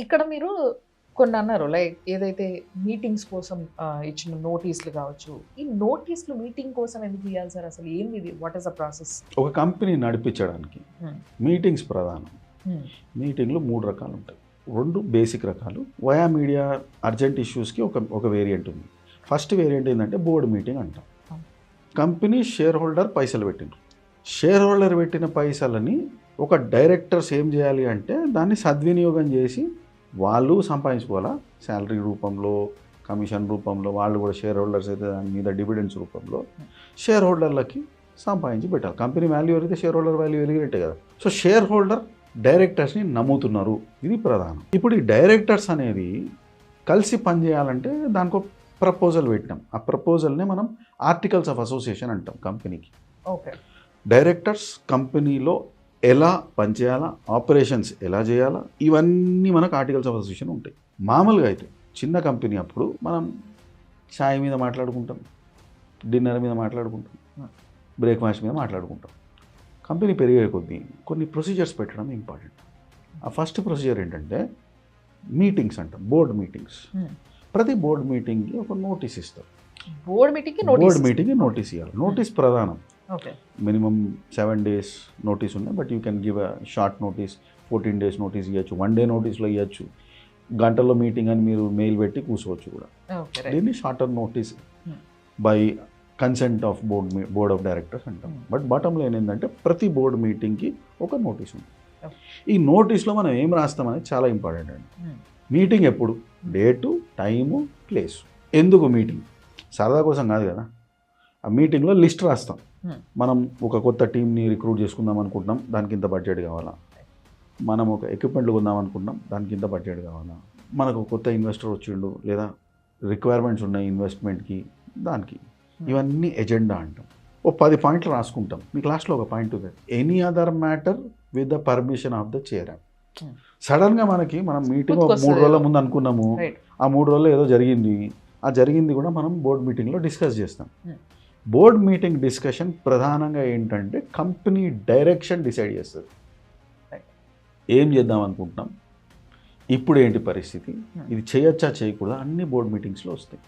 ఇక్కడ మీరు కొన్ని అన్నారు. లైక్ ఏదైతే మీటింగ్స్ కోసం ఇచ్చిన నోటీస్‌లు కావచ్చు. ఈ నోటీస్‌లు మీటింగ్ కోసం ఎందుకు ఇయ్యాలి సార్? అసలు ఏంది ఇది? What is the process? ఒక కంపెనీ నడిపించడానికి హ్మ్. మీటింగ్స్ ప్రధానం. హ్మ్. మీటింగ్‌లు 3 రకాలు ఉంటాయి. 2 బేసిక్ రకాలు. వయా మీడియా అర్జెంట్ ఇష్యూస్‌కి ఒక వేరియంట్ ఉంది. ఫస్ట్ వేరియంట్ ఏంటంటే బోర్డ్ మీటింగ్ అంటాం. కంపెనీ షేర్ హోల్డర్ పైసలు పెట్టిండ్రు. షేర్ హోల్డర్ పెట్టిన పైసలని ఒక డైరెక్టర్స్ ఏం చేయాలి అంటే దాన్ని సద్వినియోగం చేసి వాళ్ళు సంపాదించుకోవాలా. శాలరీ రూపంలో, కమిషన్ రూపంలో, వాళ్ళు కూడా షేర్ హోల్డర్స్ అయితే దాని మీద డివిడెండ్స్ రూపంలో షేర్ హోల్డర్లకి సంపాదించి పెట్టాలి. కంపెనీ వాల్యూ పెరిగితే షేర్ హోల్డర్ వాల్యూ పెరిగినట్టే కదా. సో షేర్ హోల్డర్ డైరెక్టర్స్ని నమ్ముతున్నారు. ఇది ప్రధానం. ఇప్పుడు ఈ డైరెక్టర్స్ అనేది కలిసి పనిచేయాలంటే దానికి ఒక ప్రపోజల్ పెట్టినాం. ఆ ప్రపోజల్నే మనం ఆర్టికల్స్ ఆఫ్ అసోసియేషన్ అంటాం కంపెనీకి. ఓకే. డైరెక్టర్స్ కంపెనీలో ఎలా పనిచేయాలా, ఆపరేషన్స్ ఎలా చేయాలా, ఇవన్నీ మనకు ఆర్టికల్స్ ఆఫ్ అసోసియేషన్ ఉంటాయి. మామూలుగా అయితే చిన్న కంపెనీ అప్పుడు మనం ఛాయ్ మీద మాట్లాడుకుంటాం, డిన్నర్ మీద మాట్లాడుకుంటాం, బ్రేక్ఫాస్ట్ మీద మాట్లాడుకుంటాం. కంపెనీ పెరిగే కొద్దీ కొన్ని ప్రొసీజర్స్ పెట్టడం ఇంపార్టెంట్. ఆ ఫస్ట్ ప్రొసీజర్ ఏంటంటే మీటింగ్స్ అంటాం, బోర్డ్ మీటింగ్స్. ప్రతి బోర్డ్ మీటింగ్కి ఒక నోటీస్ ఇస్తారు. బోర్డ్ మీటింగ్‌కి బోర్డ్ మీటింగ్కి నోటీస్ ఇవ్వాలి. నోటీస్ ప్రధానం. ఓకే. మినిమం 7 days నోటీస్ ఉన్నాయి. But you can give a short notice, 14 days notice ఇవ్వచ్చు, 1 day నోటీస్లో ఇవ్వచ్చు, గంటల్లో మీటింగ్ అని మీరు మెయిల్ పెట్టి కూర్చోవచ్చు కూడా. ఓకే. దీన్ని shorter notice by consent of board of directors అంటాం. బట్ బాటమ్ లైన్ ఏంటంటే ప్రతి బోర్డ్ మీటింగ్కి ఒక నోటీస్ ఉంది. ఈ నోటీస్లో మనం ఏం రాస్తామనేది చాలా ఇంపార్టెంట్ అండి. మీటింగ్ ఎప్పుడు, డేటు, టైము, ప్లేస్, ఎందుకు మీటింగ్, సరదా కోసం కాదు కదా. ఆ మీటింగ్లో లిస్ట్ రాస్తాం. మనం ఒక కొత్త టీంని రిక్రూట్ చేసుకుందాం అనుకుంటున్నాం, దానికి ఇంత బడ్జెట్ కావాలా. మనం ఒక ఎక్విప్మెంట్లు కొందాం అనుకుంటున్నాం, దానికి ఇంత బడ్జెట్ కావాలా. మనకు కొత్త ఇన్వెస్టర్ వచ్చిండు లేదా రిక్వైర్మెంట్స్ ఉన్నాయి ఇన్వెస్ట్మెంట్కి, దానికి. ఇవన్నీ ఎజెండా అంటాం. ఓ 10 పాయింట్లు రాసుకుంటాం. మీకు లాస్ట్లో ఒక పాయింట్ ఉంది, any other matter with the permission of the chair. సడన్గా మనం మీటింగ్ 3 రోజుల ముందు అనుకున్నాము, ఆ 3 రోజుల్లో ఏదో జరిగింది, ఆ జరిగింది కూడా మనం బోర్డ్ మీటింగ్లో డిస్కస్ చేస్తాం. బోర్డ్ మీటింగ్ డిస్కషన్ ప్రధానంగా ఏంటంటే కంపెనీ డైరెక్షన్ డిసైడ్ చేస్తుంది. ఏం చేద్దాం అనుకుంటున్నాం, ఇప్పుడు ఏంటి పరిస్థితి, ఇది చేయొచ్చా చేయకూడదా, అన్ని బోర్డ్ మీటింగ్స్లో వస్తాయి.